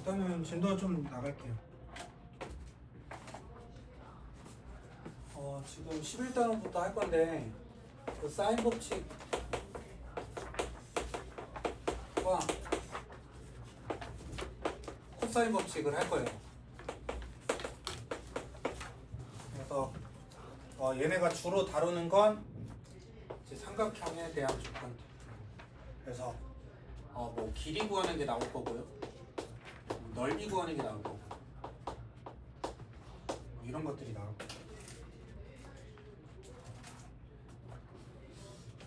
일단은 진도 좀 나갈게요. 지금 11단원부터 할 건데 그 사인 법칙과 코사인 법칙을 할 거예요. 그래서 얘네가 주로 다루는 건 이제 삼각형에 대한 조건들. 그래서 뭐 길이 구하는 게 나올 거고요. 넓이 구하는 게 나올 거고. 뭐 이런 것들이 나올 거예요.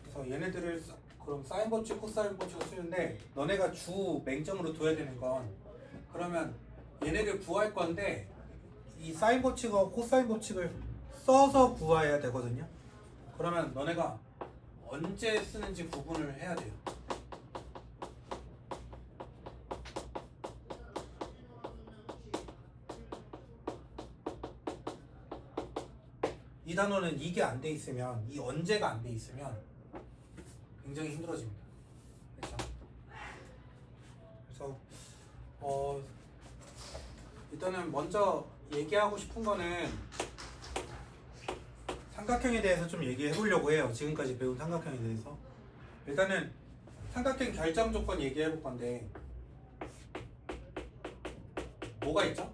그래서 얘네들을 그럼 사인 법칙, 코사인 법칙을 쓰는데 너네가 주 맹점으로 둬야 되는 건 그러면 얘네를 구할 건데 이 사인 법칙과 코사인 법칙을 써서 구해야 되거든요. 그러면 너네가 언제 쓰는지 구분을 해야 돼요. 이 단어는 이게 안 돼 있으면, 이 언제가 안 돼 있으면 굉장히 힘들어집니다. 그렇죠? 그래서 일단은 먼저 얘기하고 싶은 거는 삼각형에 대해서 좀 얘기해 보려고 해요. 지금까지 배운 삼각형에 대해서. 일단은 삼각형 결정 조건 얘기해 볼 건데 뭐가 있죠?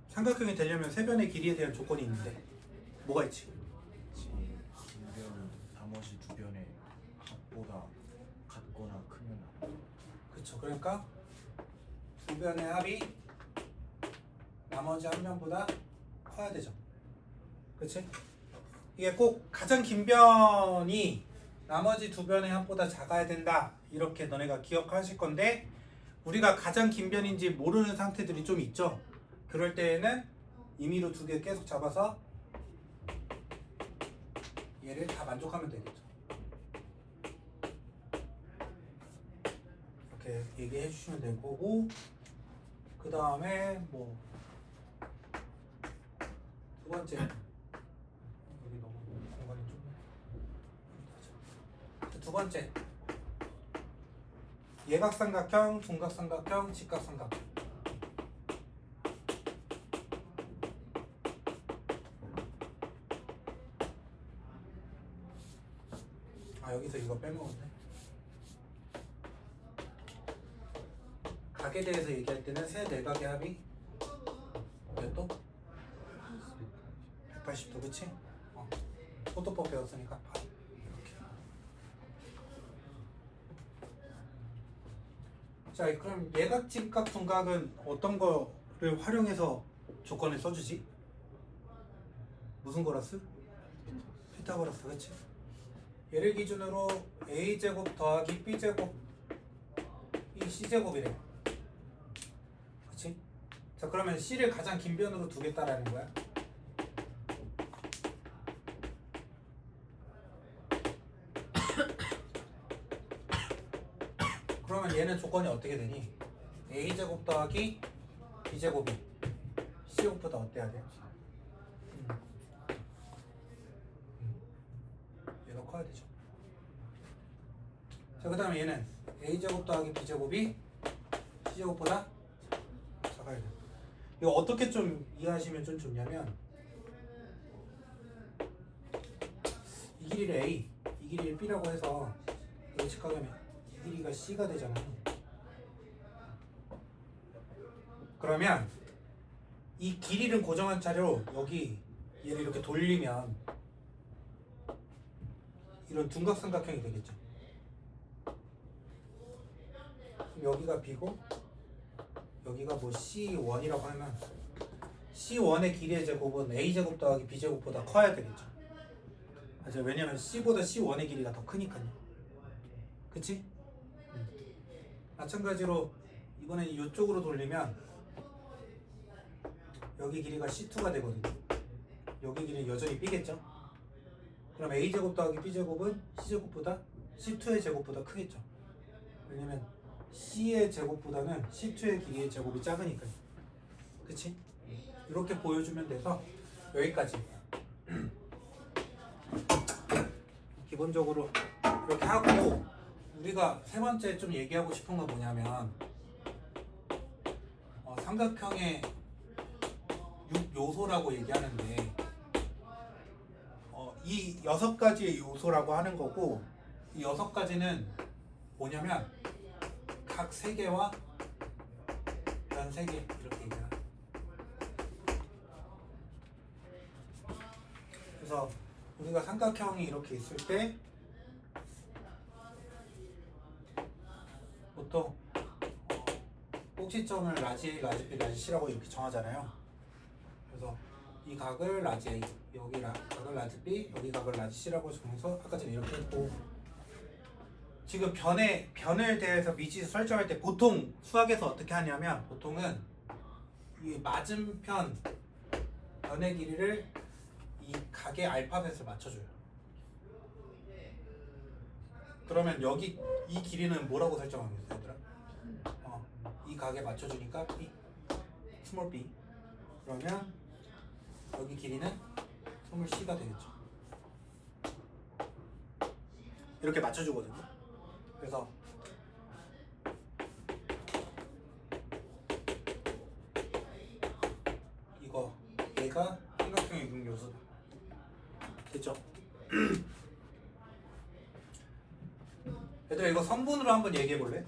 삼각형이 되려면 세 변의 길이에 대한 조건이 있는데 뭐가 있지? 빈변은 나머지 두 변의 합보다 같거나 크면 그렇죠. 그러니까 두 변의 합이 나머지 한 변보다 커야 되죠. 그렇지? 이게 꼭 가장 긴 변이 나머지 두 변의 합보다 작아야 된다. 이렇게 너네가 기억하실 건데 우리가 가장 긴 변인지 모르는 상태들이 좀 있죠. 그럴 때에는 임의로 두 개 계속 잡아서 얘를 다 만족하면 되겠죠. 이렇게 얘기해 주시면 될 거고 그 다음에 뭐 두 번째 여기 너무 공간이 좁네. 두 번째 예각삼각형, 둔각삼각형, 직각삼각형. 여기서 이거 빼먹었네. 각에 대해서 얘기할 때는 세 내각의 합이 몇 도? 180도, 그치? 포도법 배웠으니까 이렇게. 자, 그럼 예각, 직각, 둔각은 어떤 거를 활용해서 조건을 써주지? 무슨 거라스? 피타고라스, 그치? 얘를 기준으로 a제곱 더하기 b제곱 이 c제곱이래. 그치? 자, 그러면 c를 가장 긴 변으로 두겠다라는 거야. 그러면 얘는 조건이 어떻게 되니? a제곱 더하기 b제곱이 c제곱보다 어때야 돼? 얘가 커야 되죠. 자, 그 다음에 얘는 a제곱 더하기 b제곱이 c제곱보다 작아야 돼. 이거 어떻게 좀 이해하시면 좀 좋냐면 이 길이를 a, 이 길이를 b라고 해서 여기 직각하면 이 길이가 c가 되잖아요. 그러면 이 길이를 고정한 차로 여기 얘를 이렇게 돌리면 이런 둔각삼각형이 되겠죠. 여기가 b고 여기가 뭐 c1이라고 하면 c1의 길이의 제곱은 a제곱 더하기 b제곱보다 커야 되겠죠. 맞아요. 왜냐면 c보다 c1의 길이가 더 크니까요. 그치? 마찬가지로 이번엔 이쪽으로 돌리면 여기 길이가 c2가 되거든요. 여기 길이는 여전히 b겠죠. 그럼 a제곱 더하기 b제곱은 c제곱보다 c2의 제곱보다 크겠죠. 왜냐면 c의 제곱보다는 c2의 길이의 제곱이 작으니까요. 그치? 이렇게 보여주면 돼서 여기까지 기본적으로 이렇게 하고 우리가 세 번째 좀 얘기하고 싶은 건 뭐냐면 삼각형의 6요소라고 얘기하는데 이 6가지의 요소라고 하는 거고 이 6가지는 뭐냐면 각 3개와 면 3개 이렇게 얘기해요. 그래서 우리가 삼각형이 이렇게 있을 때 보통 꼭지점을 라지 A, 라지 B, 라지 C라고 이렇게 정하잖아요. 그래서 이 각을 라지 A, 여기 각을 라지 B, 여기 각을 라지 C라고 정해서 아까 전에 이렇게 했고 지금 변에 대해서 미지수 설정할 때 보통 수학에서 어떻게 하냐면 보통은 이 맞은편 변의 길이를 이 각의 알파벳을 맞춰줘요. 그러면 여기 이 길이는 뭐라고 설정하겠어요, 얘들아? 이 각에 맞춰주니까 B, 스몰 b. 그러면 여기 길이는 스몰 c가 되겠죠. 이렇게 맞춰주거든요. 그래서 얘가 삼각형의 6요소다. 됐죠? 얘들아 이거 선분으로 한번 얘기해 볼래?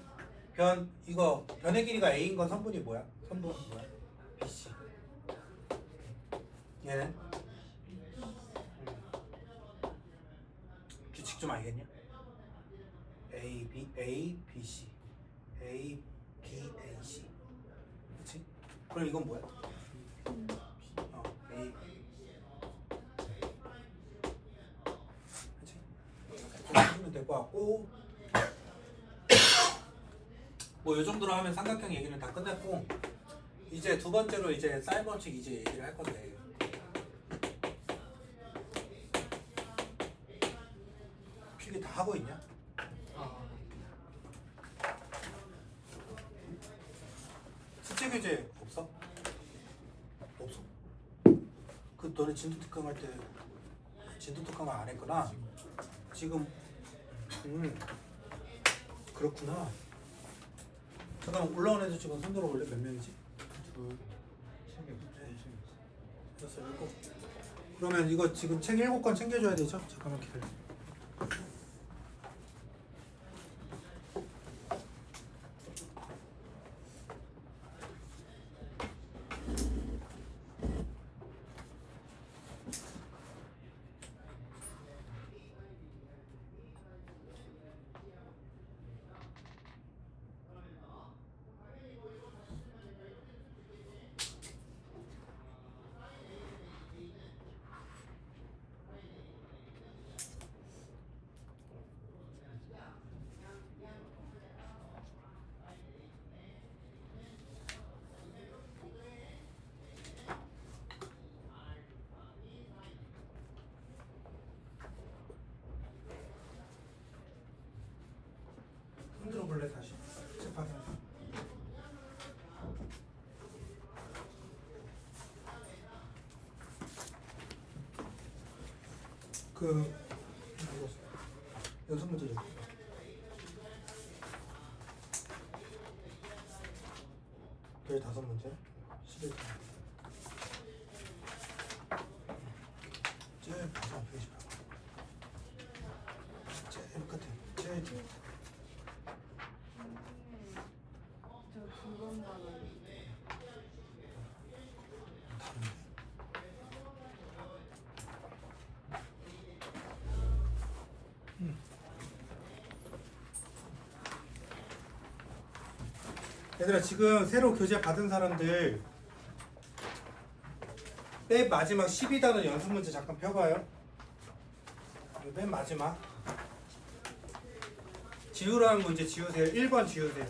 변의 길이가 a인 건 선분이 뭐야? 선분 뭐야? bc. 얘는 규칙 좀 알겠냐? a, b, c, a, b, a, c. 그렇지? 그럼 이건 뭐야? a, 그렇지? 이렇게 하면 될 것 같고. 뭐 이 정도로 하면 삼각형 얘기는 다 끝났고 이제 두 번째로 이제 사인 법칙 이제 얘기를 할 건데 필기 다 하고 있냐? 수체 교재 없어? 없어. 그 너네 진도 특강 할 때 진도 특강을 안 했구나. 지금 그렇구나. 잠깐 올라온 애들 지금 손 들어볼래? 몇 명이지? 둘, 셋, 넷, 여섯, 일곱. 그러면 이거 지금 책 7권 챙겨줘야 되죠? 잠깐만 기다려. 흔들어 볼래 다시? 재판에. 연습 문제 좀. 별 5문제. 11. 제일 마지막 페이지 봐봐. 제일 끝에. 제일 뒤에. 얘들아 지금 새로 교재 받은 사람들 맨 마지막 12단원 연습 문제 잠깐 펴봐요. 맨 마지막 지우라는 문제 지우세요. 1번 지우세요.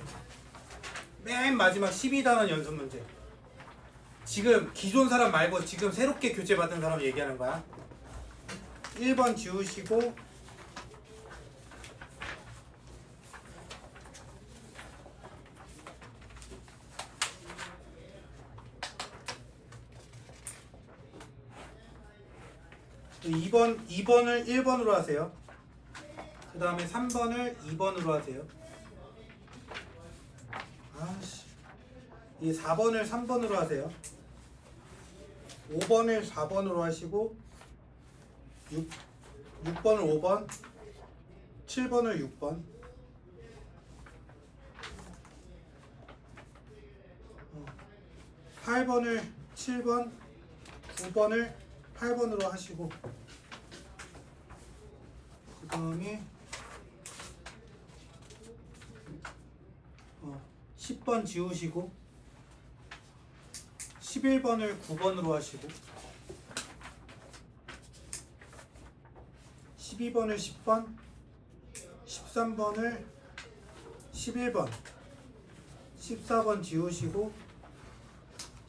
맨 마지막 12단원 연습 문제. 지금 기존 사람 말고 지금 새롭게 교재 받은 사람 얘기하는 거야. 1번 지우시고 2번을 1번으로 하세요. 그 다음에 3번을 2번으로 하세요. 아씨. 이 4번을 3번으로 하세요. 5번을 4번으로 하시고 6번을 5번, 7번을 6번, 8번을 7번, 9번을 8번으로 하시고 그 다음에 10번 지우시고 11번을 9번으로 하시고 12번을 10번, 13번을 11번, 14번 지우시고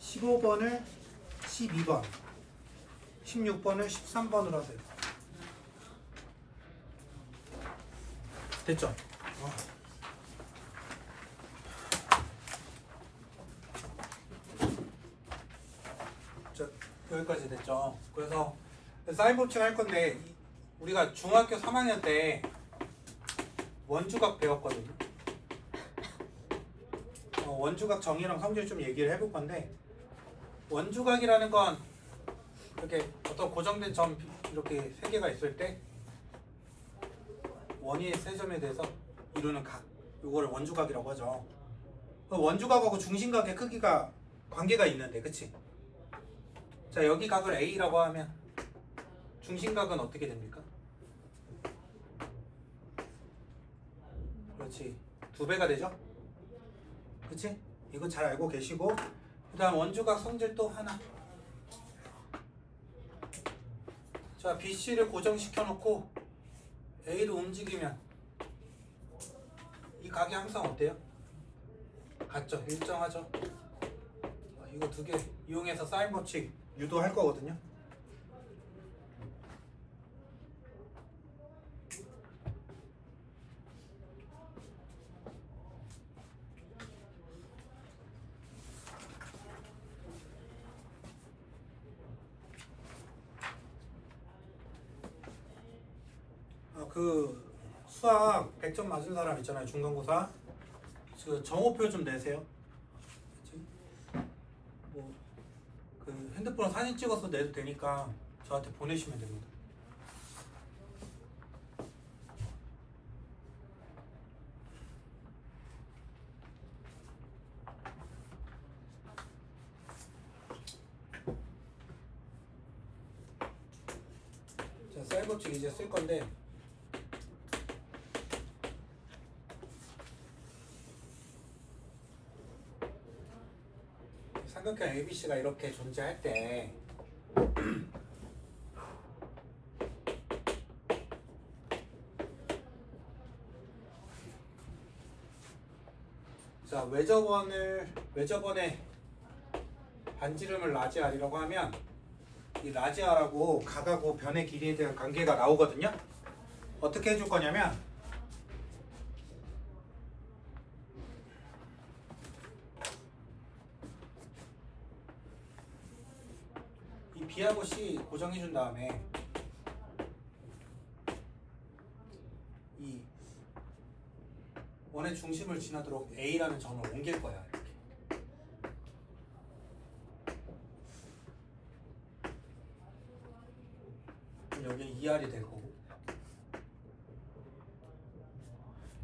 15번을 12번, 16번을 13번으로 하세요. 됐죠? 자, 여기까지 됐죠? 그래서 사인 법칙 할 건데 우리가 중학교 3학년 때 원주각 배웠거든요. 원주각 정의랑 성질 좀 얘기를 해볼 건데 원주각이라는 건 이렇게 어떤 고정된 점 이렇게 세 개가 있을 때 원위의 세 점에 대해서 이루는 각, 이거를 원주각이라고 하죠. 원주각하고 중심각의 크기가 관계가 있는데, 그치? 자, 여기 각을 A라고 하면 중심각은 어떻게 됩니까? 그렇지, 2배가 되죠? 그치? 이거 잘 알고 계시고 그 다음 원주각 성질 또 하나. 자, BC를 고정시켜 놓고 A로 움직이면 이 각이 항상 어때요? 같죠? 일정하죠? 이거 2개 이용해서 사인 법칙 유도할 거거든요. 그 수학 100점 맞은 사람 있잖아요. 중간고사. 그 정오표 좀 내세요. 그치? 그 핸드폰 사진 찍어서 내도 되니까 저한테 보내시면 됩니다. 자, 사인 법칙 이제 쓸 건데 삼각형 ABC가 이렇게 존재할 때 자, 외접원의 반지름을 라지 R이라고 하면 이 라지 R하고 각하고 변의 길이에 대한 관계가 나오거든요. 어떻게 해줄 거냐면 이 B하고 C 고정해 준 다음에 이 원의 중심을 지나도록 A라는 점을 옮길 거야. 이렇게. 그럼 여기는 2R이 될 거고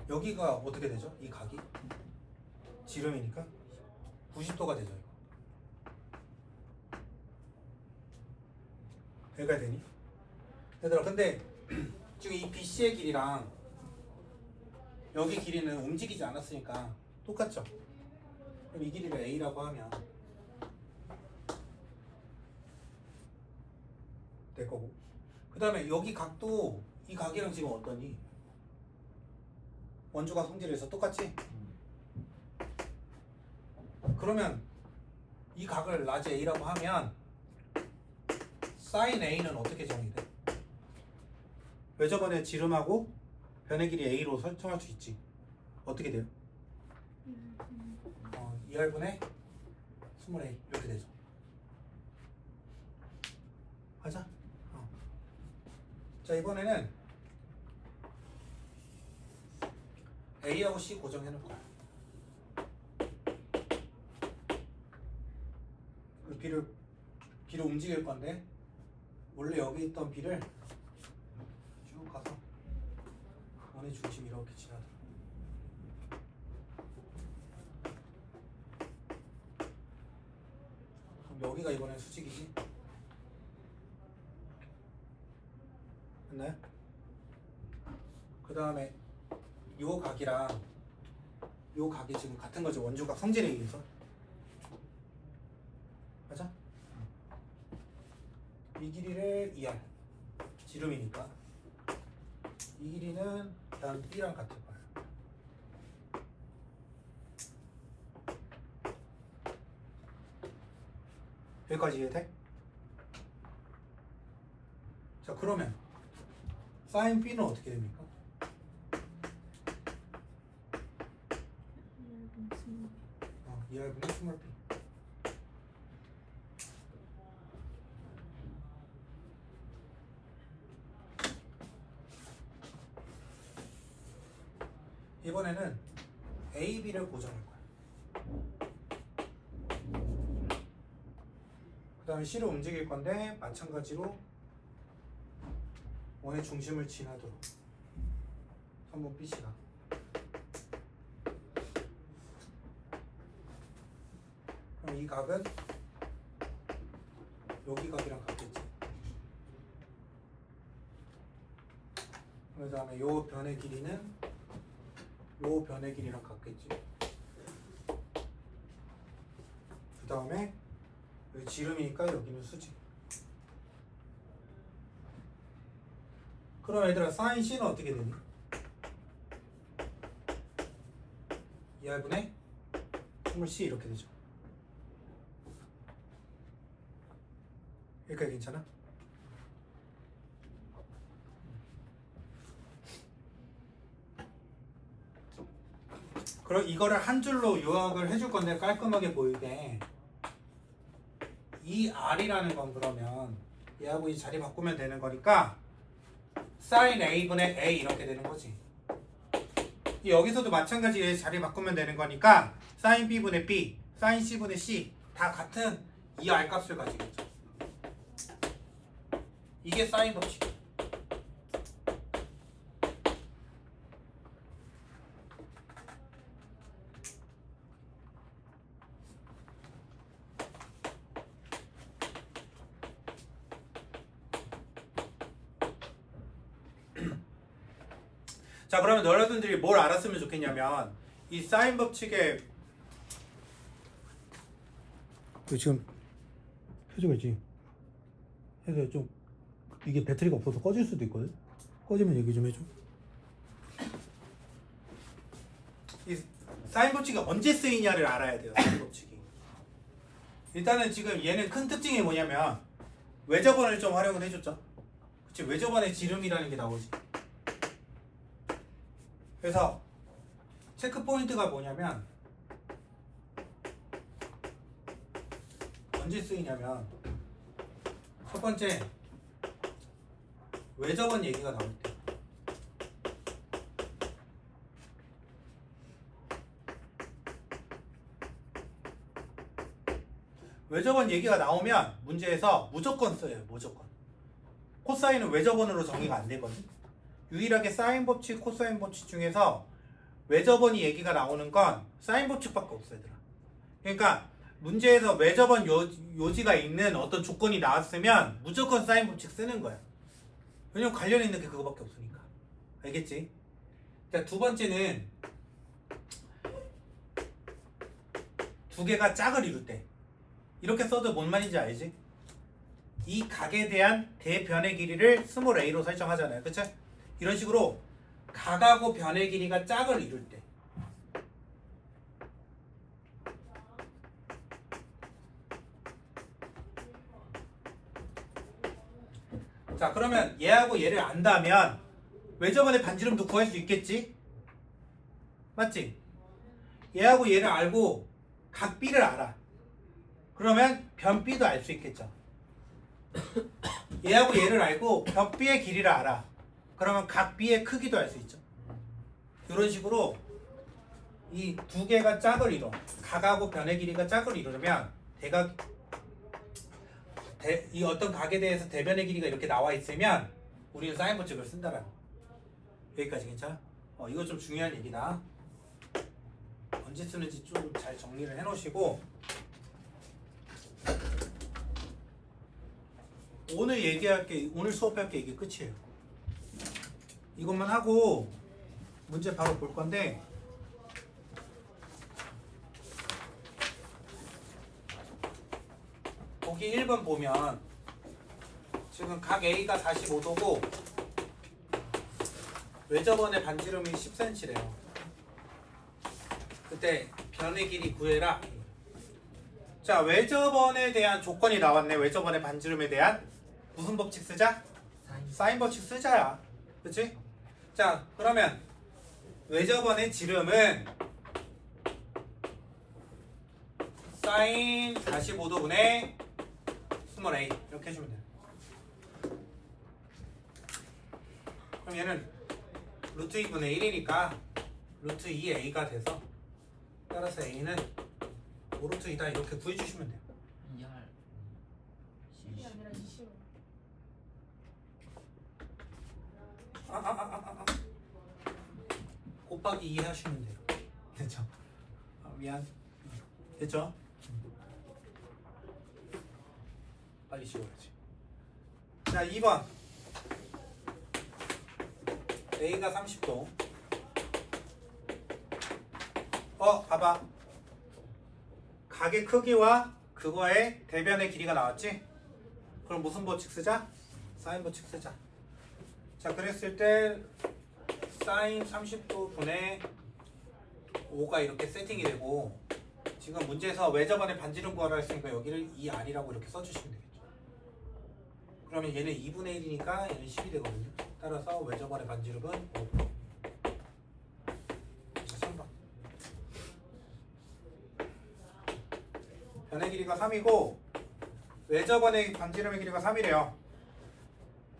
여기가 어떻게 되죠? 이 각이 지름이니까 90도가 되죠. 배가 되니? 얘들아, 근데 지금 이 BC의 길이랑 여기 길이는 움직이지 않았으니까 똑같죠? 그럼 이 길이를 A라고 하면 될 거고 그 다음에 여기 각도 이 각이랑 지금 어떠니? 원주각 성질에서 똑같지? 그러면 이 각을 라지 A라고 하면 사인 A는 어떻게 정의돼? 외접원의 지름하고 변의 길이 A로 설정할 수 있지. 어떻게 돼요? 2R분의 20A 이렇게 되죠. 하자. 자, 이번에는 A하고 C 고정해 놓을 거야. 그 B를 움직일 건데 원래 여기 있던 B를 쭉 가서 원의 중심 이렇게 지나들어. 그럼 여기가 이번엔 수직이지? 됐나요? 그 다음에 요 각이랑 요 각이 지금 같은 거지. 원주각 성질에 의해서. 맞아? 이 길이를 2R 지름이니까 이 길이는 다음 B랑 같을 거야. 여기까지 이해돼? 자, 그러면 사인 B는 어떻게 됩니까? 이 R분의 스몰 B. 이번에는 A, B를 고정할 거야. 그 다음에 C를 움직일 건데 마찬가지로 원의 중심을 지나도록 선분 BC가 그럼 이 각은 여기 각이랑 같겠지. 그 다음에 요 변의 길이는 요 변의 길이랑 같겠지. 그 다음에 여기 지름이니까 여기는 수직. 그럼 얘들아 사인 C는 어떻게 되니? 2R분의 스몰 C 이렇게 되죠. 여기까지 괜찮아? 그럼 이거를 한 줄로 요약을 해줄 건데 깔끔하게 보이게 이 R이라는 건 그러면 얘하고 이 자리 바꾸면 되는 거니까 sin A분의 A 이렇게 되는 거지. 여기서도 마찬가지로 자리 바꾸면 되는 거니까 sin B분의 B, sin C분의 C 다 같은 이 R 값을 가지겠죠. 이게 사인 법칙. 자, 그러면 여러분들이 뭘 알았으면 좋겠냐면 이 사인 법칙의 그 지금 표지가 있지. 해서 좀 이게 배터리가 없어서 꺼질 수도 있거든. 꺼지면 얘기 좀 해줘. 이 사인 법칙이 언제 쓰이냐를 알아야 돼요. 사인 법칙이. 일단은 지금 얘는 큰 특징이 뭐냐면 외접원을 좀 활용을 해줬죠. 그치? 외접원의 지름이라는 게 나오지. 그래서 체크 포인트가 뭐냐면 언제 쓰이냐면 첫 번째 외접원 얘기가 나올 때. 외접원 얘기가 나오면 문제에서 무조건 써요. 무조건. 코사인은 외접원으로 정의가 안 되거든. 유일하게 사인 법칙, 코사인 법칙 중에서 외접원이 얘기가 나오는 건 사인 법칙밖에 없어요, 얘들아. 그러니까 문제에서 외접원 요지가 있는 어떤 조건이 나왔으면 무조건 사인 법칙 쓰는 거야. 왜냐면 관련 있는 게 그거밖에 없으니까. 알겠지? 자, 두 번째는 두 개가 짝을 이룰 때 이렇게 써도 뭔 말인지 알지? 이 각에 대한 대변의 길이를 스몰 a로 설정하잖아요. 그쵸? 이런 식으로 각하고 변의 길이가 짝을 이룰 때 자, 그러면 얘하고 얘를 안다면 외접원의 반지름도 구할 수 있겠지? 맞지? 얘하고 얘를 알고 각 B를 알아. 그러면 변 B도 알 수 있겠죠. 얘하고 얘를 알고 변 B의 길이를 알아. 그러면 각 B의 크기도 알 수 있죠. 이런 식으로 이 두 개가 짝을 이뤄. 각하고 변의 길이가 짝을 이루려면 이 어떤 각에 대해서 대변의 길이가 이렇게 나와 있으면 우리는 사인 법칙을 쓴다라는 거. 여기까지 괜찮아? 이거 좀 중요한 얘기다. 언제 쓰는지 좀 잘 정리를 해놓으시고 오늘 수업할 게 이게 끝이에요. 이것만 하고 문제 바로 볼 건데 보기 1번 보면 지금 각 A가 45도고 외접원의 반지름이 10cm래요. 그때 변의 길이 구해라. 자, 외접원에 대한 조건이 나왔네. 외접원의 반지름에 대한 무슨 법칙 쓰자? 사인 법칙 쓰자야. 그치? 자, 그러면 외접원의 지름은 사인 45도분의 스몰 a 이렇게 해주면 돼요. 그럼 얘는 루트 2분의 1이니까 루트 2a가 돼서 따라서 a는 5루트 2다 이렇게 구해주시면 돼요. 이게 아니라 20. 곱하기 2 하시면 돼요. 됐죠? 미안. 됐죠? 빨리 씌워야지. 자, 2번 A가 30도. 봐봐. 각의 크기와 그거의 대변의 길이가 나왔지? 그럼 무슨 법칙 쓰자? 사인 법칙 쓰자. 자, 그랬을 때 사인 30도 분의 5가 이렇게 세팅이 되고 지금 문제에서 외접원의 반지름 구하라 했으니까 여기를 2R이라고 이렇게 써주시면 되겠죠. 그러면 얘는 2분의 1이니까 얘는 10이 되거든요. 따라서 외접원의 반지름은 5. 자, 3번. 변의 길이가 3이고 외접원의 반지름의 길이가 3이래요.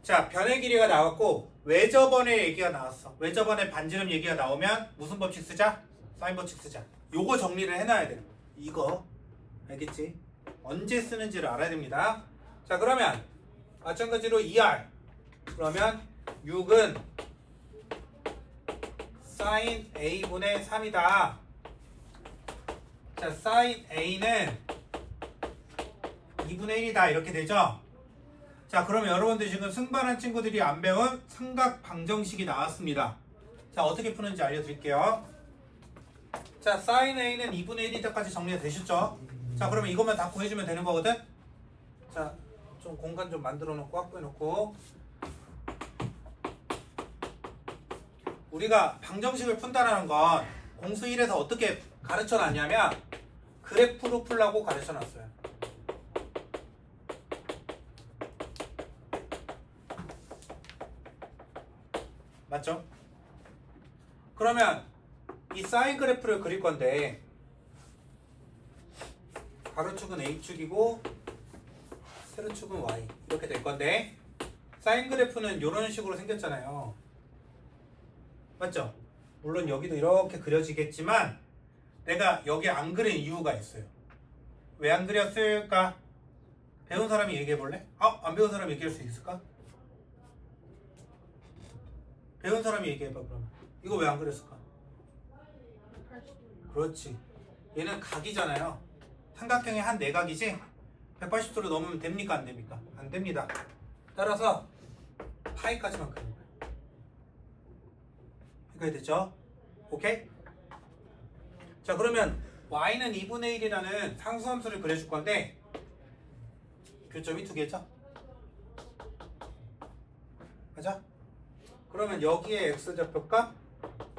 자, 변의 길이가 나왔고 외접원의 얘기가 나왔어. 외접원의 반지름 얘기가 나오면 무슨 법칙 쓰자? 사인 법칙 쓰자. 요거 정리를 해놔야 돼요. 이거 알겠지? 언제 쓰는지를 알아야 됩니다. 자, 그러면 마찬가지로 2R 그러면 6은 사인 A분의 3이다. 자, 사인 A는 2분의 1이다 이렇게 되죠? 자, 그러면 여러분들 지금 승반한 친구들이 안 배운 삼각 방정식이 나왔습니다. 자, 어떻게 푸는지 알려드릴게요. 자, 사인 A는 2분의 1이다까지 정리가 되셨죠? 자, 그러면 이것만 다 구해주면 되는 거거든? 자, 좀 공간 좀 만들어 놓고 확보해 놓고 우리가 방정식을 푼다는 건 공수 1에서 어떻게 가르쳐 놨냐면 그래프로 풀라고 가르쳐 놨어요. 맞죠? 그러면 이 사인 그래프를 그릴 건데 가로축은 A축이고 세로축은 Y 이렇게 될 건데 사인 그래프는 이런 식으로 생겼잖아요. 맞죠? 물론 여기도 이렇게 그려지겠지만 내가 여기 안 그린 이유가 있어요. 왜 안 그렸을까? 배운 사람이 얘기해 볼래? 안 배운 사람이 얘기할 수 있을까? 배운 사람이 얘기해봐 그러면. 이거 왜 안 그렸을까? 그렇지. 얘는 각이잖아요. 삼각형의 한 내각이지? 180도로 넘으면 됩니까? 안 됩니까? 안 됩니다. 따라서 파이까지만 그리는 거예요. 여기까지 됐죠? 오케이? 자, 그러면 y는 2분의 1이라는 상수함수를 그려줄 건데 교점이 두 개죠? 맞아? 그러면 여기에 x좌표값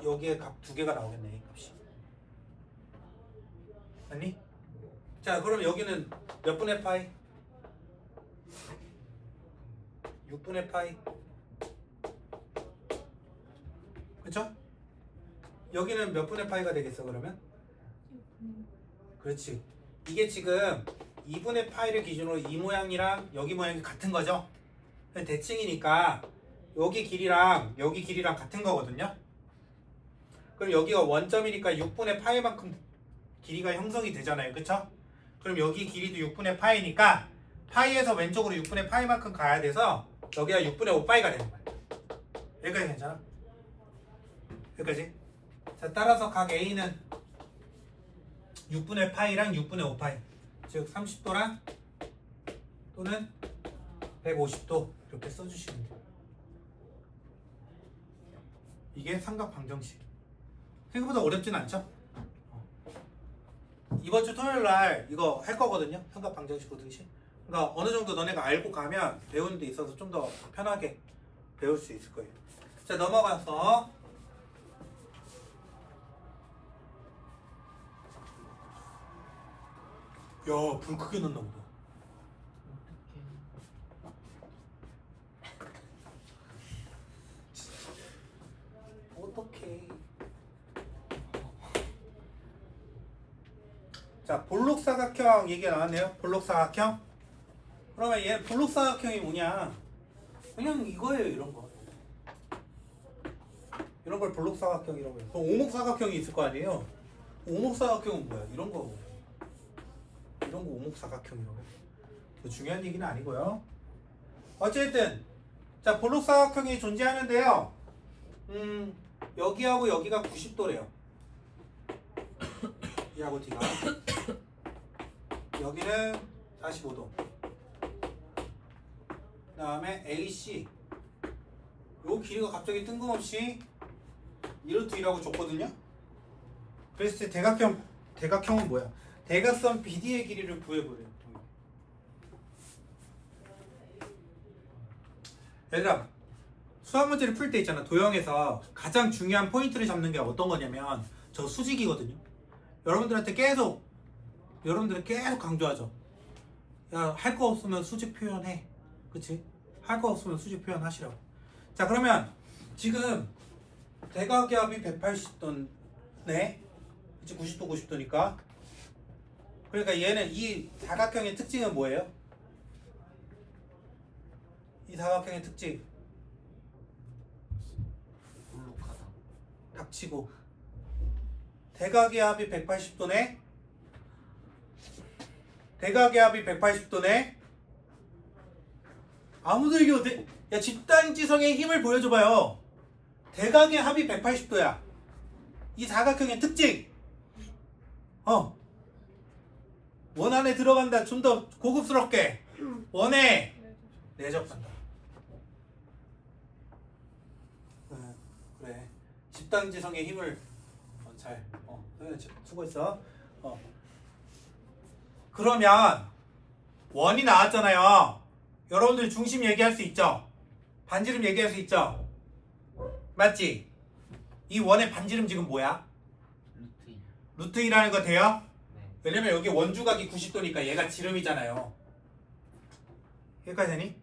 여기에 값 두 개가 나오겠네. 이 값이 아니? 자, 그럼 여기는 몇 분의 파이? 6분의 파이. 그쵸? 여기는 몇 분의 파이가 되겠어 그러면? 그렇지. 이게 지금 2분의 파이를 기준으로 이 모양이랑 여기 모양이 같은 거죠? 대칭이니까 여기 길이랑 여기 길이랑 같은 거거든요? 그럼 여기가 원점이니까 6분의 파이만큼 길이가 형성이 되잖아요. 그쵸? 그럼 여기 길이도 6분의 파이니까 파이에서 왼쪽으로 6분의 파이만큼 가야 돼서 여기가 6분의 5파이가 되는 거예요. 여기까지 괜찮아? 여기까지? 자, 따라서 각 A는 6분의 파이랑 6분의 5파이, 즉 30도랑 또는 150도 이렇게 써주시면 돼요. 이게 삼각 방정식. 생각보다 어렵진 않죠? 이번 주 토요일 날 이거 할 거거든요. 삼각 방정식 보듯이. 그러니까 어느 정도 너네가 알고 가면 배우는 데 있어서 좀 더 편하게 배울 수 있을 거예요. 자, 넘어가서 야, 불 크게 넣나 보다. 어떡해. 자, 볼록사각형 얘기가 나왔네요. 볼록사각형. 그러면 얘 볼록사각형이 뭐냐? 그냥 이거예요, 이런 거. 이런 걸 볼록사각형이라고 해요. 그럼 오목사각형이 있을 거 아니에요? 오목사각형은 뭐야? 이런 거. 이런 거 오목사각형이라고 해요. 중요한 얘기는 아니고요. 어쨌든 자, 볼록사각형이 존재하는데요. 여기하고 여기가 90도래요. 이하고 D가. 여기는 45도. 그 다음에 AC. 요 길이가 갑자기 뜬금없이 1루트1라고 줬거든요. 그랬을 때 대각형은 뭐야? 대각선 BD의 길이를 구해보래요. 얘들아, 수학 문제를 풀 때 있잖아. 도형에서 가장 중요한 포인트를 잡는 게 어떤 거냐면 저 수직이거든요. 여러분들은 계속 강조하죠. 야, 할 거 없으면 수직 표현해. 그치? 할 거 없으면 수직 표현하시라고. 자, 그러면 지금 대각압이 180도네. 그치? 90도 90도니까. 그러니까 얘는 이 사각형의 특징은 뭐예요? 이 사각형의 특징. 볼록하다. 닥치고. 대각의 합이 180도네. 대각의 합이 180도네. 아무도 이게 어때? 야, 집단지성의 힘을 보여줘봐요. 대각의 합이 180도야. 이 사각형의 특징. 원 안에 들어간다. 좀 더 고급스럽게. 원에 내접한다. 그래. 집단지성의 힘을 수고했어. 그러면 원이 나왔잖아요. 여러분들 중심 얘기할 수 있죠? 반지름 얘기할 수 있죠? 맞지? 이 원의 반지름 지금 뭐야? 루트 2라는 거 돼요? 네. 왜냐면 여기 원주각이 90도니까 얘가 지름이잖아요. 여기까지 되니?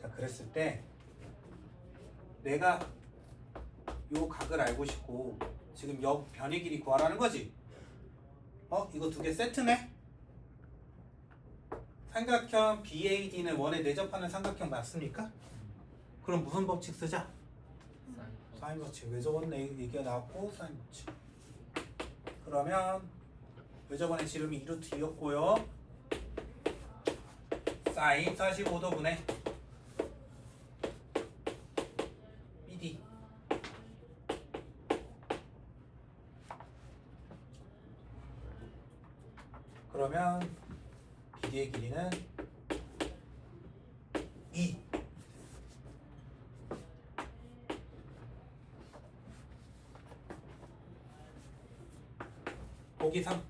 자, 그랬을 때 내가 요 각을 알고 싶고 지금 옆 변의 길이 구하라는 거지. 이거 두 개 세트네? 삼각형 BAD는 원에 내접하는 삼각형 맞습니까? 그럼 무슨 법칙 쓰자? 사인 법칙. 왜 저번에 얘기가 나왔고 사인 법칙. 그러면 왜 저번에 지름이 2루트 2였고요. 사인 45도분의 BD. 그러면 BD의 길이는 2. 보기 3.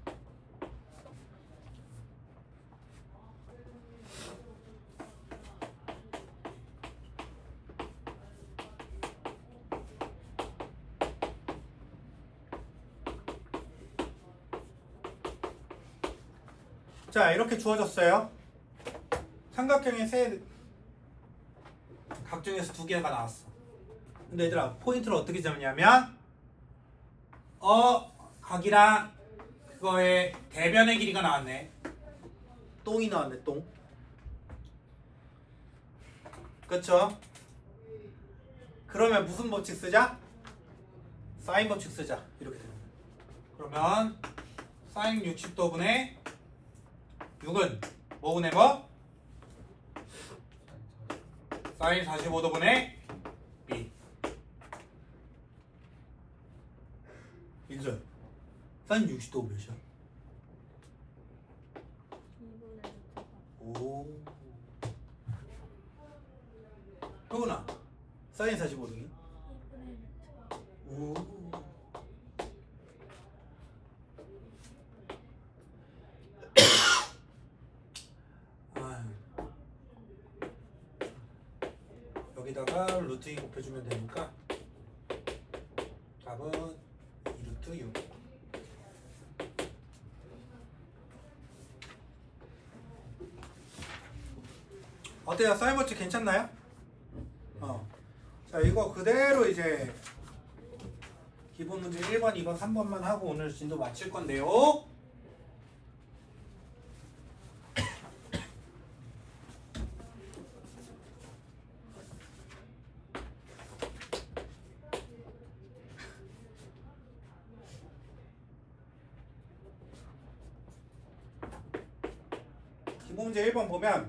자, 이렇게 주어졌어요. 삼각형의 세 각 중에서 두 개가 나왔어. 근데 얘들아, 포인트를 어떻게 잡냐면 각이랑 그거의 대변의 길이가 나왔네. 똥이 나왔네, 똥. 그쵸? 그러면 무슨 법칙 쓰자? 사인 법칙 쓰자. 이렇게 되는 거야. 그러면 사인 60도분의 6은 뭐분의 뭐? 사인 45도분의 B. 민수, 사인 60도 몇이야? 2분의 루트가 오. 효은아, 사인 45도니? 2분의 루트가 오. 아유. 여기다가 루트 2 곱해주면 되니까 답은 2루트 6. 어때요? 사인 법칙 괜찮나요? 자, 이거 그대로 이제 기본 문제 1번, 2번, 3번만 하고 오늘 진도 마칠 건데요. 기본 문제 1번 보면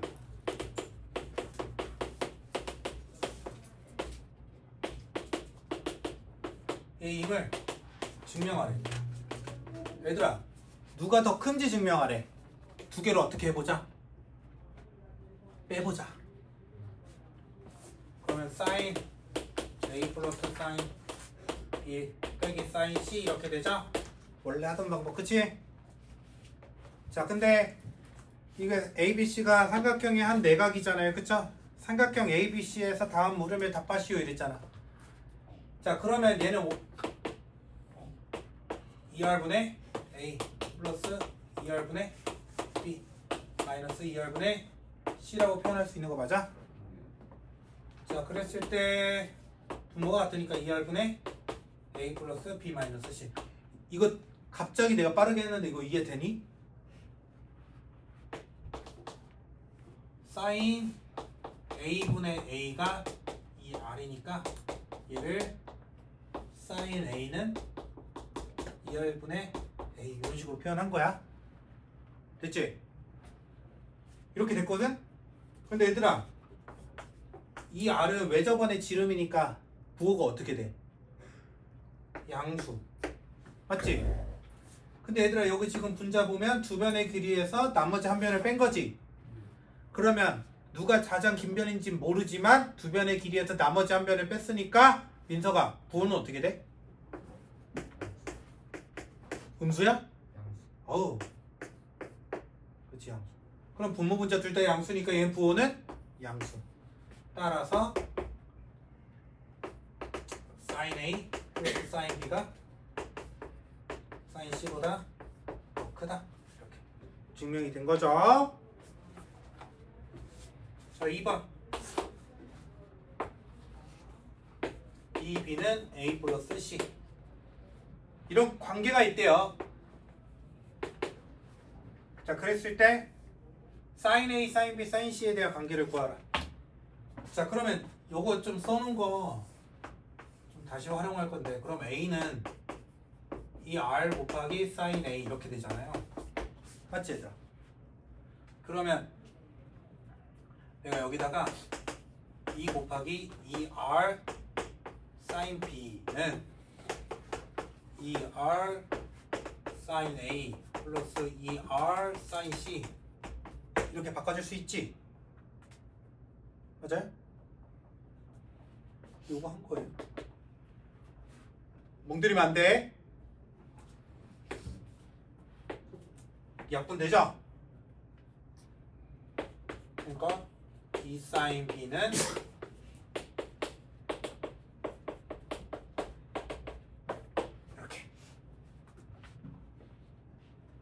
이 힘을 증명하래. 얘들아, 누가 더 큰지 증명하래. 두 개로 어떻게 해보자? 빼보자. 그러면 사인 A 플러스 사인 B 빼기 사인 C 이렇게 되죠? 원래 하던 방법, 그치? 자, 근데 이게 ABC가 삼각형의 한 내각이잖아요, 그쵸? 삼각형 ABC에서 다음 물음에 답하시오 이랬잖아. 자, 그러면 얘는 2R분의 A 플러스 2R분의 B 마이너스 2R분의 C라고 표현할 수 있는 거 맞아? 자, 그랬을 때 분모가 같으니까 2R분의 A 플러스 B 마이너스 C. 이거 갑자기 내가 빠르게 했는데 이거 이해되니? 사인 A분의 A가 2R이니까 얘를 사인 A는 2R분의 A 이런 식으로 표현한 거야. 됐지? 이렇게 됐거든? 근데 얘들아, 이 R은 외접원의 지름이니까 부호가 어떻게 돼? 양수. 맞지? 근데 얘들아, 여기 지금 분자 보면 두 변의 길이에서 나머지 한 변을 뺀 거지? 그러면 누가 가장 긴 변인지 모르지만 두 변의 길이에서 나머지 한 변을 뺐으니까 민서가 부호는 어떻게 돼? 음수야? 어우, 그렇지, 양수. 그럼 분모 분자 둘 다 양수니까 얘 부호는 양수. 따라서 sin A 플러스 sin B가 sin C보다 더 크다. 이렇게 증명이 된 거죠. 자, 2번. 이 B는 A 플러스 C. 이런 관계가 있대요. 자, 그랬을 때 sin A, sin B, sin C에 대한 관계를 구하라. 자, 그러면 요거 좀 써놓은 거 좀 다시 활용할 건데, 그럼 A는 이 R 곱하기 sin A 이렇게 되잖아요. 맞지, 얘들아? 그러면 내가 여기다가 2 곱하기 2R sin B는 2R sin A 플러스 2R sin C 이렇게 바꿔줄 수 있지? 맞아요? 요거 한 거예요. 멍들이면 안 돼. 약분 되죠? 그러니까 이 sin B는 이렇게.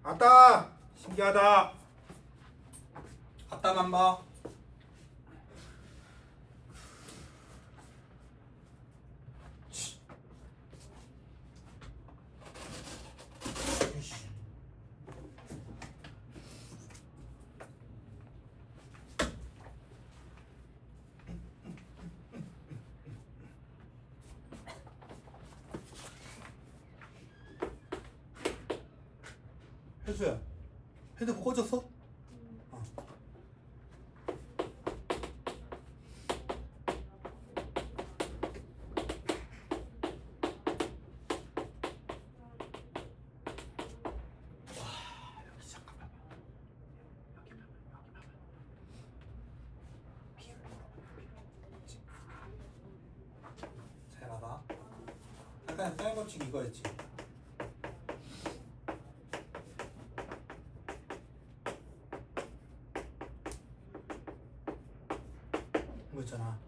아따! 신기하다. 아따만 봐. 혜수야, 핸드폰 꺼졌어? 어. 와, 여기 잠깐 봐봐. 여기 봐봐, 여기 봐봐. 비율 그렇지. 잘 봐봐. 약간 사인 법칙 이거였지. 이거 있잖아.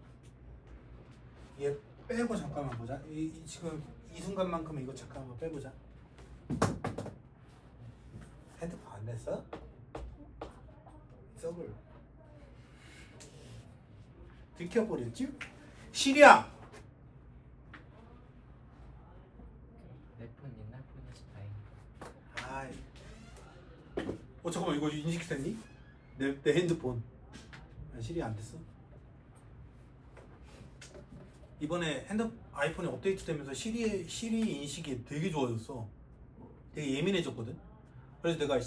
얘 빼고 잠깐만 보자. 지금 이 순간만큼 이거 잠깐만 빼보자. 핸드폰 안 냈어? 썩을 들켜버렸지? 시리야! 내 폰 옛날 폰이어서 다행이다. 아이. 잠깐만 이거 인식됐니? 내 핸드폰. 시리 안 됐어? 이번에 아이폰이 업데이트되면서 시리 인식이 되게 좋아졌어. 되게 예민해졌거든. 그래서 내가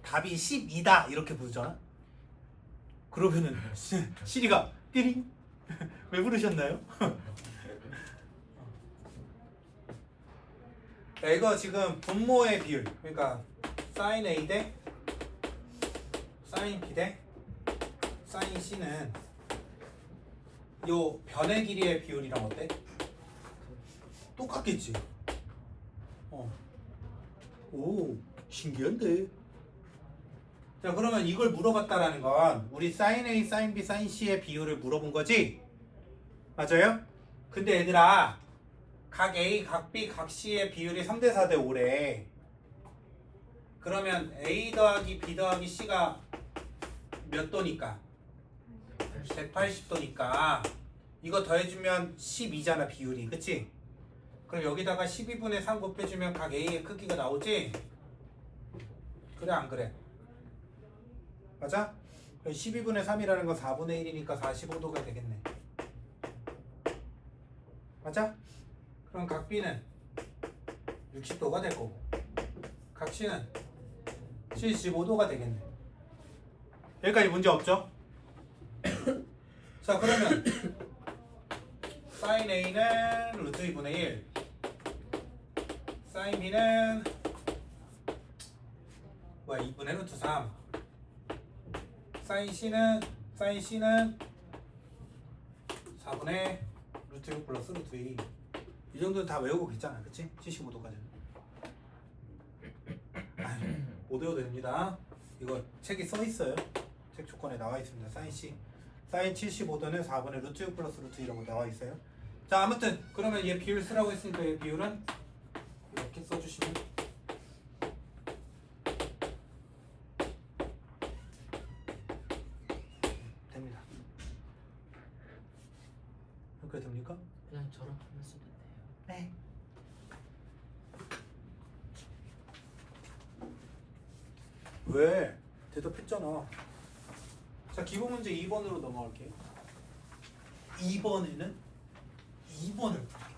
답이 12다 이렇게 부르잖아. 그러면은 시리가 띠링 왜 부르셨나요? 자, 이거 지금 분모의 비율, 그러니까 sin A 대 sin B 대 sin C는 요 변의 길이의 비율이랑 어때? 똑같겠지. 오, 신기한데. 자, 그러면 이걸 물어봤다라는 건 우리 sin A, sin B, sin C의 비율을 물어본 거지? 맞아요? 근데 얘들아, 각 A, 각 B, 각 C의 비율이 3대 4대 5래. 그러면 A 더하기 B 더하기 C가 몇 도니까? 180도니까 이거 더해주면 12잖아 비율이. 그치? 그럼 여기다가 12분의 3 곱해주면 각 A의 크기가 나오지? 그래 안 그래? 맞아? 12분의 3이라는 건 4분의 1이니까 45도가 되겠네. 맞아? 그럼 각 B는 60도가 될 거고 각 C는 75도가 되겠네. 여기까지 문제 없죠? 자, 그러면 sin A는 루트 2분의 1, sin B는 2분의 루트 3, sin C는 4분의 루트 6 플러스 루트 2. 이 정도는 다 외우고 있잖아. 그치? 75도까지는. 못 외워도 됩니다. 이거 책이 써 있어요. 책 조건에 나와 있습니다. sin C. sin 75도는 4분의 루트 6 플러스 루트 2라고 나와 있어요. 자, 아무튼 그러면 얘 비율 쓰라고 했으니까 얘 비율은 이렇게 써주시면 됩니다. 이렇게 됩니까? 그냥 저런 하면 써도 돼요. 네. 왜? 대답했잖아. 자, 기본 문제 2번으로 넘어갈게요. 2번에는 2번을 볼게요.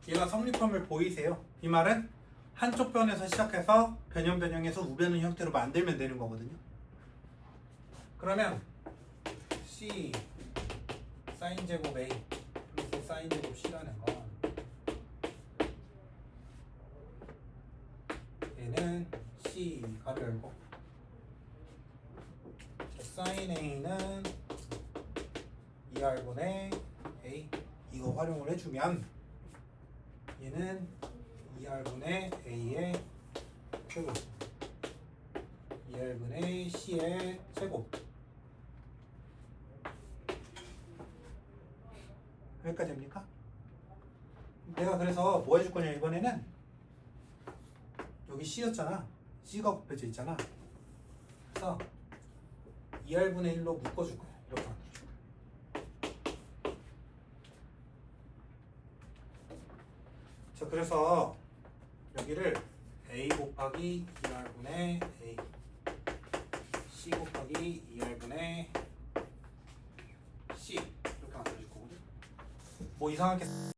얘가 성립함을 보이세요? 이 말은 한쪽 변에서 시작해서 변형해서 우변의 형태로 만들면 되는 거거든요. 그러면 C sin 제곱 A 플러스 sin 제곱 C라는 건 얘는 C 가로 열고 sin A는 2R분의 A 이거 활용을 해주면 얘는 2R분의 A의 제곱 2R분의 C의 제곱 여기까지 됩니까? 내가 그래서 뭐 해줄 거냐 이번에는 여기 C였잖아. C가 곱해져 있잖아. 그래서 2R분의 1로 묶어줄 거야. 이렇게 만들어줄 거야. 자, 그래서 여기를 A 곱하기 2R분의 A, C 곱하기 2R분의 C 이렇게 만들어줄 거거든. 뭐 이상하게